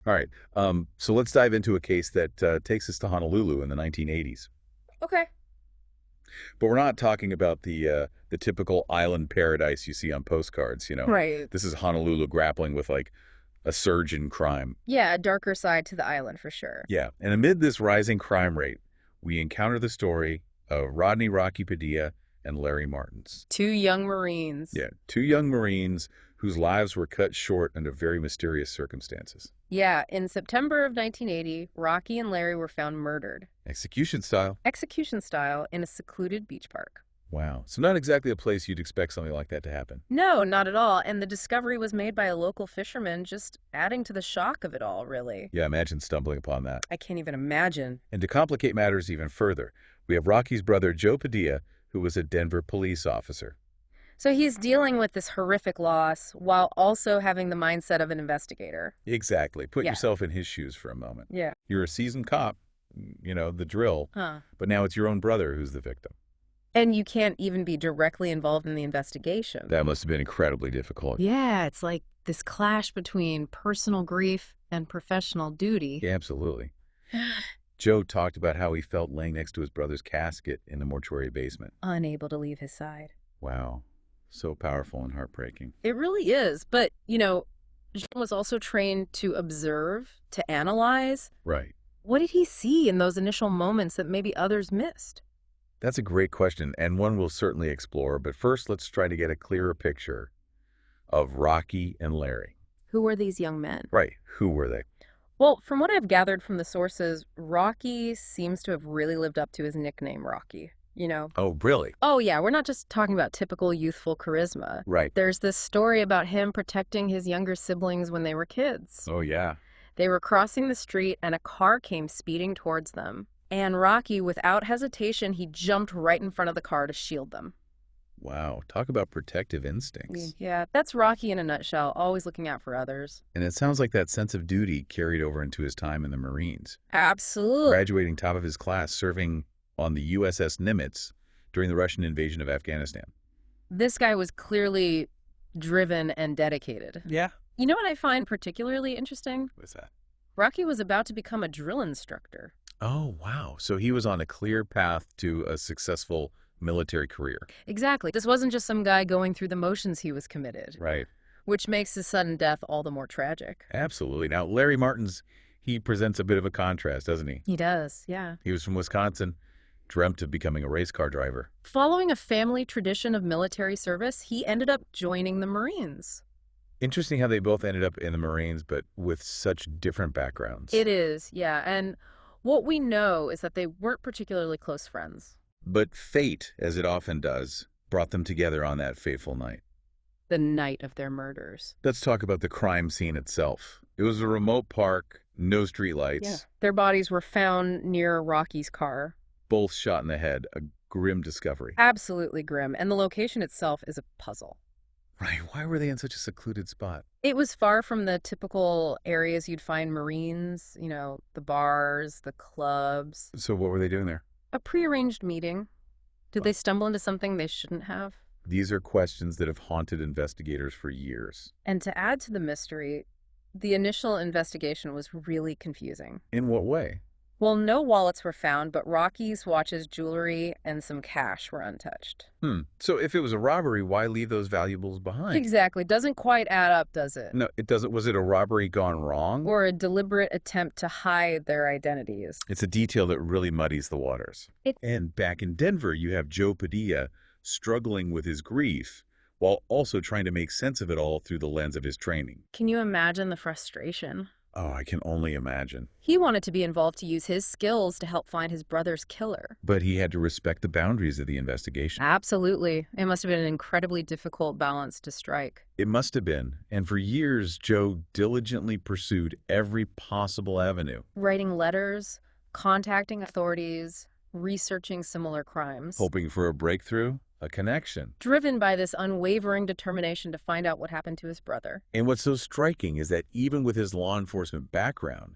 All right. So let's dive into a case that takes us to Honolulu in the 1980s. Okay. But we're not talking about the typical island paradise you see on postcards, you know. Right. This is Honolulu grappling with like a surge in crime. Yeah, a darker side to the island for sure. Yeah. And amid this rising crime rate, we encounter the story of Rocky Padilla and Larry Martins. Two young Marines. Yeah, two young Marines whose lives were cut short under very mysterious circumstances. Yeah, in September of 1980, Rocky and Larry were found murdered, Execution style. execution style, in a secluded beach park. Wow. So not exactly a place you'd expect something like that to happen. No, not at all. And the discovery was made by a local fisherman, just adding to the shock of it all, really. Yeah, imagine stumbling upon that. I can't even imagine. And to complicate matters even further, we have Rocky's brother, Joe Padilla, who was a Denver police officer. So he's dealing with this horrific loss while also having the mindset of an investigator. Exactly. Put Yeah. yourself in his shoes for a moment. Yeah. You're a seasoned cop, you know, the drill, Huh. but now it's your own brother who's the victim. And you can't even be directly involved in the investigation. That must have been incredibly difficult. Yeah, it's like this clash between personal grief and professional duty. Yeah, absolutely. Joe talked about how he felt laying next to his brother's casket in the mortuary basement. Unable to leave his side. Wow. So powerful and heartbreaking. It really is. But, Jean was also trained to observe, to analyze. Right. What did he see in those initial moments that maybe others missed? That's a great question, and one we'll certainly explore. But first, let's try to get a clearer picture of Rocky and Larry. Who were these young men? Right. Who were they? Well, from what I've gathered from the sources, Rocky seems to have really lived up to his nickname, Rocky. Oh, really? Oh, yeah, we're not just talking about typical youthful charisma. Right. There's this story about him protecting his younger siblings when they were kids. Oh, yeah. They were crossing the street and a car came speeding towards them. And Rocky, without hesitation, he jumped right in front of the car to shield them. Wow. Talk about protective instincts. Yeah, that's Rocky in a nutshell, always looking out for others. And it sounds like that sense of duty carried over into his time in the Marines. Absolutely. Graduating top of his class, serving on the USS Nimitz during the Russian invasion of Afghanistan. This guy was clearly driven and dedicated. Yeah. You know what I find particularly interesting? What's that? Rocky was about to become a drill instructor. Oh, wow. So he was on a clear path to a successful military career. Exactly. This wasn't just some guy going through the motions, he was committed. Right. Which makes his sudden death all the more tragic. Absolutely. Now, Larry Martins, he presents a bit of a contrast, doesn't he? He does, yeah. He was from Wisconsin, dreamt of becoming a race car driver. Following a family tradition of military service, he ended up joining the Marines. Interesting how they both ended up in the Marines, but with such different backgrounds. It is, yeah. And what we know is that they weren't particularly close friends. But fate, as it often does, brought them together on that fateful night. The night of their murders. Let's talk about the crime scene itself. It was a remote park, no streetlights. Yeah. Their bodies were found near Rocky's car. Both shot in the head, a grim discovery. Absolutely grim. And the location itself is a puzzle. Right, why were they in such a secluded spot? It was far from the typical areas you'd find Marines, the bars, the clubs. So what were they doing there? A prearranged meeting. Did they stumble into something they shouldn't have? These are questions that have haunted investigators for years. And to add to the mystery, the initial investigation was really confusing. In what way? Well, no wallets were found, but Rocky's watches, jewelry, and some cash were untouched. So if it was a robbery, why leave those valuables behind? Exactly. Doesn't quite add up, does it? No, it doesn't. Was it a robbery gone wrong? Or a deliberate attempt to hide their identities. It's a detail that really muddies the waters. And back in Denver, you have Joe Padilla struggling with his grief while also trying to make sense of it all through the lens of his training. Can you imagine the frustration? Oh, I can only imagine. He wanted to be involved to use his skills to help find his brother's killer. But he had to respect the boundaries of the investigation. Absolutely. It must have been an incredibly difficult balance to strike. It must have been. And for years, Joe diligently pursued every possible avenue. Writing letters, contacting authorities, researching similar crimes. Hoping for a breakthrough, a connection. Driven by this unwavering determination to find out what happened to his brother. And what's so striking is that even with his law enforcement background,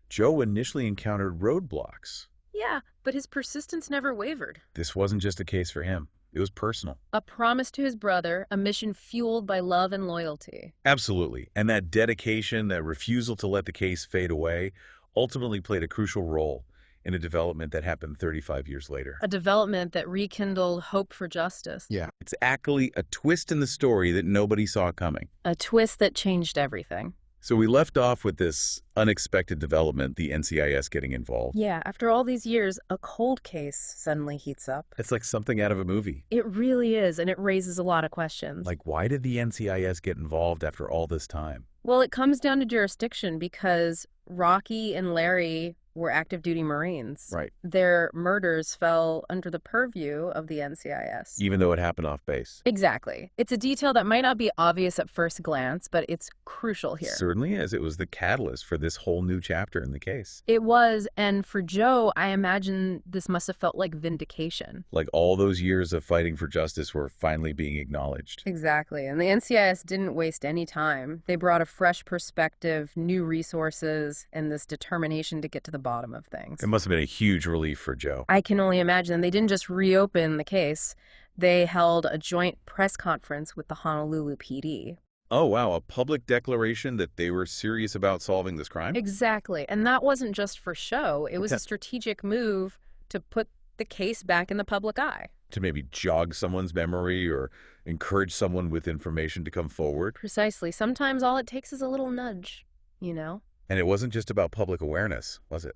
Joe initially encountered roadblocks. Yeah, but his persistence never wavered. This wasn't just a case for him. It was personal. A promise to his brother, a mission fueled by love and loyalty. Absolutely. And that dedication, that refusal to let the case fade away, ultimately played a crucial role in a development that happened 35 years later. A development that rekindled hope for justice. Yeah. It's actually a twist in the story that nobody saw coming. A twist that changed everything. So we left off with this unexpected development, the NCIS getting involved. Yeah, after all these years, a cold case suddenly heats up. It's like something out of a movie. It really is, and it raises a lot of questions. Like, why did the NCIS get involved after all this time? Well, it comes down to jurisdiction because Rocky and Larry were active duty Marines. Right. Their murders fell under the purview of the NCIS. Even though it happened off base. Exactly. It's a detail that might not be obvious at first glance, but it's crucial here. Certainly is. It was the catalyst for this whole new chapter in the case. It was, and for Joe, I imagine this must have felt like vindication. Like all those years of fighting for justice were finally being acknowledged. Exactly. And the NCIS didn't waste any time. They brought a fresh perspective, new resources, and this determination to get to the bottom of things. It must have been a huge relief for Joe. I can only imagine. They didn't just reopen the case. They held a joint press conference with the Honolulu PD. Oh, wow. A public declaration that they were serious about solving this crime? Exactly. And that wasn't just for show. It was a strategic move to put the case back in the public eye. To maybe jog someone's memory or encourage someone with information to come forward? Precisely. Sometimes all it takes is a little nudge, you know? And it wasn't just about public awareness, was it?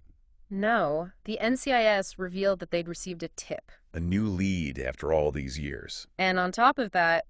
No. The NCIS revealed that they'd received a tip. A new lead after all these years. And on top of that,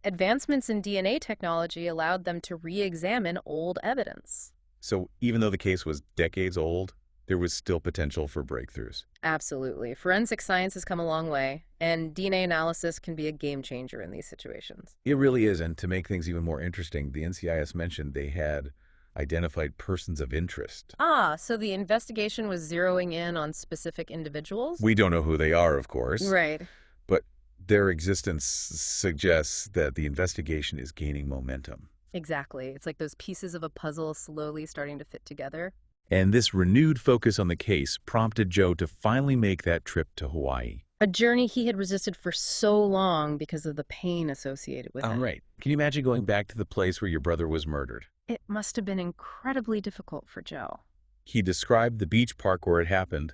advancements in DNA technology allowed them to re-examine old evidence. So even though the case was decades old, there was still potential for breakthroughs. Absolutely. Forensic science has come a long way, and DNA analysis can be a game changer in these situations. It really is, and to make things even more interesting, the NCIS mentioned they had identified persons of interest. Ah, so the investigation was zeroing in on specific individuals? We don't know who they are, of course. Right. But their existence suggests that the investigation is gaining momentum. Exactly. It's like those pieces of a puzzle slowly starting to fit together. And this renewed focus on the case prompted Joe to finally make that trip to Hawaii. A journey he had resisted for so long because of the pain associated with it. Right. Can you imagine going back to the place where your brother was murdered? It must have been incredibly difficult for Joe. He described the beach park where it happened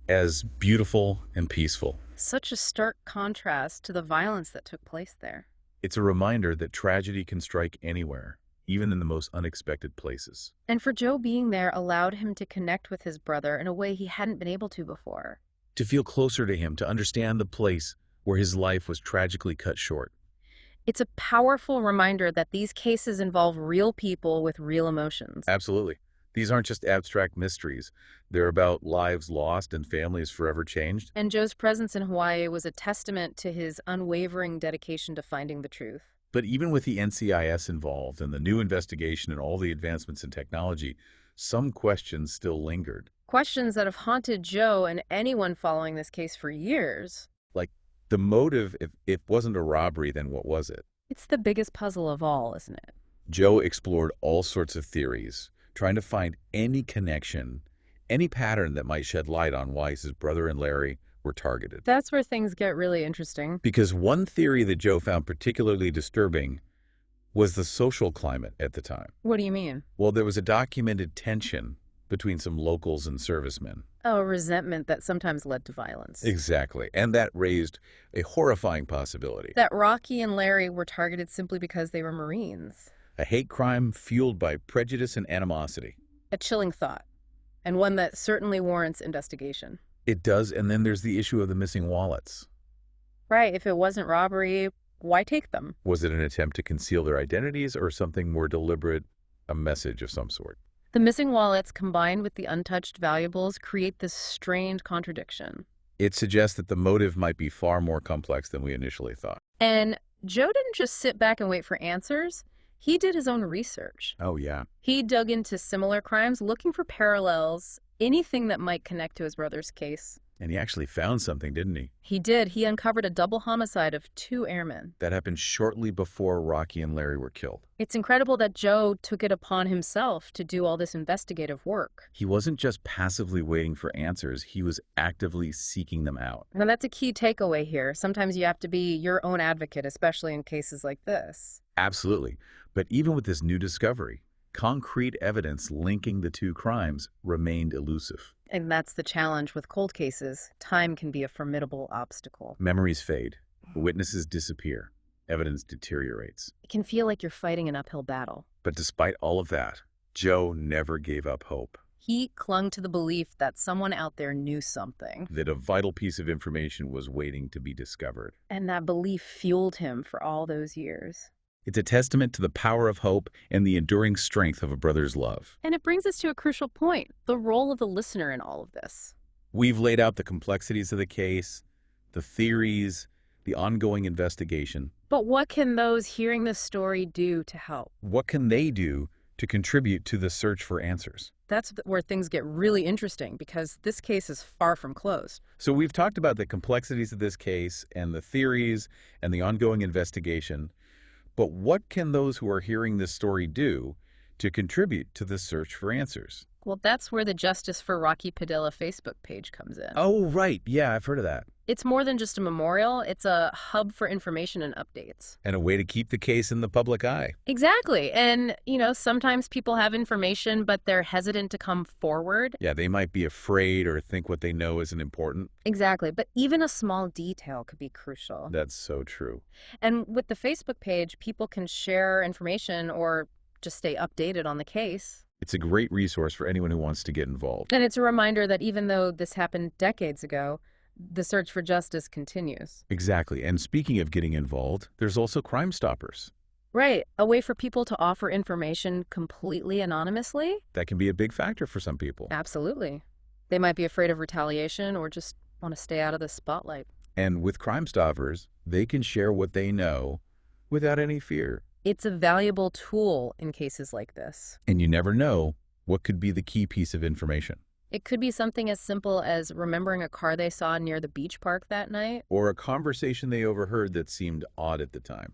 as beautiful and peaceful. Such a stark contrast to the violence that took place there. It's a reminder that tragedy can strike anywhere, even in the most unexpected places. And for Joe, being there allowed him to connect with his brother in a way he hadn't been able to before. To feel closer to him, to understand the place where his life was tragically cut short. It's a powerful reminder that these cases involve real people with real emotions. Absolutely. These aren't just abstract mysteries. They're about lives lost and families forever changed. And Joe's presence in Hawaii was a testament to his unwavering dedication to finding the truth. But even with the NCIS involved and the new investigation and all the advancements in technology, some questions still lingered. Questions that have haunted Joe and anyone following this case for years. Like, the motive, if it wasn't a robbery, then what was it? It's the biggest puzzle of all, isn't it? Joe explored all sorts of theories, trying to find any connection, any pattern that might shed light on why his brother and Larry were targeted. That's where things get really interesting. Because one theory that Joe found particularly disturbing was the social climate at the time. What do you mean? Well, there was a documented tension between some locals and servicemen. Oh, resentment that sometimes led to violence. Exactly. And that raised a horrifying possibility. That Rocky and Larry were targeted simply because they were Marines. A hate crime fueled by prejudice and animosity. A chilling thought, and one that certainly warrants investigation. It does, and then there's the issue of the missing wallets. Right, if it wasn't robbery, why take them? Was it an attempt to conceal their identities or something more deliberate, a message of some sort? The missing wallets combined with the untouched valuables create this strange contradiction. It suggests that the motive might be far more complex than we initially thought. And Joe didn't just sit back and wait for answers. He did his own research. Oh, yeah. He dug into similar crimes, looking for parallels, anything that might connect to his brother's case. And he actually found something, didn't he? He did. He uncovered a double homicide of 2 airmen. That happened shortly before Rocky and Larry were killed. It's incredible that Joe took it upon himself to do all this investigative work. He wasn't just passively waiting for answers, he was actively seeking them out. And that's a key takeaway here. Sometimes you have to be your own advocate, especially in cases like this. Absolutely. But even with this new discovery, concrete evidence linking the 2 crimes remained elusive. And that's the challenge with cold cases. Time can be a formidable obstacle. Memories fade, witnesses disappear, evidence deteriorates. It can feel like you're fighting an uphill battle. But despite all of that, Joe never gave up hope. He clung to the belief that someone out there knew something. That a vital piece of information was waiting to be discovered. And that belief fueled him for all those years. It's a testament to the power of hope and the enduring strength of a brother's love. And it brings us to a crucial point, the role of the listener in all of this. We've laid out the complexities of the case, the theories, the ongoing investigation. But what can those hearing this story do to help? What can they do to contribute to the search for answers? That's where things get really interesting, because this case is far from closed. So we've talked about the complexities of this case and the theories and the ongoing investigation. But what can those who are hearing this story do to contribute to the search for answers? Well, that's where the Justice for Rocky Padilla Facebook page comes in. Oh, right. Yeah, I've heard of that. It's more than just a memorial. It's a hub for information and updates. And a way to keep the case in the public eye. Exactly. And, sometimes people have information, but they're hesitant to come forward. Yeah, they might be afraid or think what they know isn't important. Exactly. But even a small detail could be crucial. That's so true. And with the Facebook page, people can share information or just stay updated on the case. It's a great resource for anyone who wants to get involved. And it's a reminder that even though this happened decades ago, the search for justice continues. Exactly. And speaking of getting involved, there's also Crime Stoppers. Right. A way for people to offer information completely anonymously. That can be a big factor for some people. Absolutely. They might be afraid of retaliation or just want to stay out of the spotlight. And with Crime Stoppers, they can share what they know without any fear. It's a valuable tool in cases like this. And you never know what could be the key piece of information. It could be something as simple as remembering a car they saw near the beach park that night. Or a conversation they overheard that seemed odd at the time.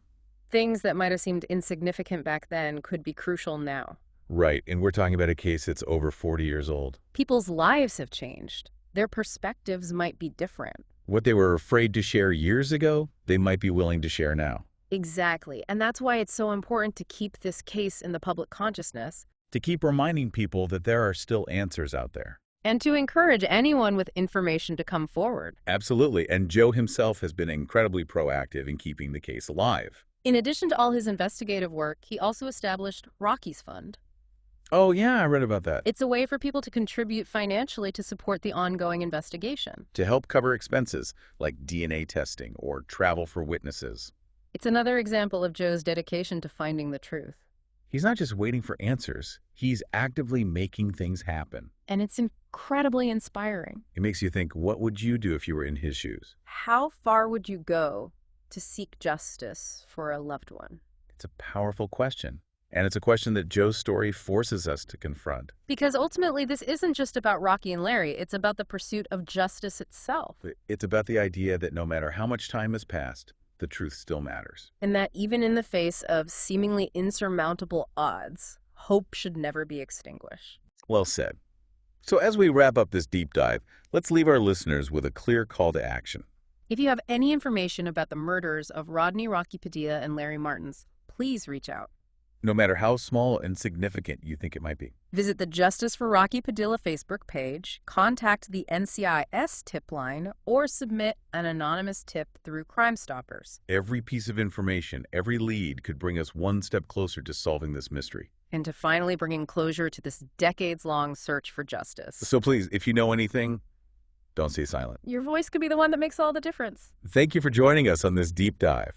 Things that might have seemed insignificant back then could be crucial now. Right, and we're talking about a case that's over 40 years old. People's lives have changed. Their perspectives might be different. What they were afraid to share years ago, they might be willing to share now. Exactly. And that's why it's so important to keep this case in the public consciousness. To keep reminding people that there are still answers out there. And to encourage anyone with information to come forward. Absolutely. And Joe himself has been incredibly proactive in keeping the case alive. In addition to all his investigative work, he also established Rocky's Fund. Oh, yeah, I read about that. It's a way for people to contribute financially to support the ongoing investigation. To help cover expenses like DNA testing or travel for witnesses. It's another example of Joe's dedication to finding the truth. He's not just waiting for answers. He's actively making things happen. And it's incredibly inspiring. It makes you think, what would you do if you were in his shoes? How far would you go to seek justice for a loved one? It's a powerful question. And it's a question that Joe's story forces us to confront. Because ultimately, this isn't just about Rocky and Larry. It's about the pursuit of justice itself. It's about the idea that no matter how much time has passed, the truth still matters. And that even in the face of seemingly insurmountable odds, hope should never be extinguished. Well said. So as we wrap up this deep dive, let's leave our listeners with a clear call to action. If you have any information about the murders of Rodney Rocky Padilla and Larry Martins, please reach out. No matter how small and significant you think it might be. Visit the Justice for Rocky Padilla Facebook page, contact the NCIS tip line, or submit an anonymous tip through Crime Stoppers. Every piece of information, every lead could bring us one step closer to solving this mystery. And to finally bringing closure to this decades-long search for justice. So please, if you know anything, don't stay silent. Your voice could be the one that makes all the difference. Thank you for joining us on this deep dive.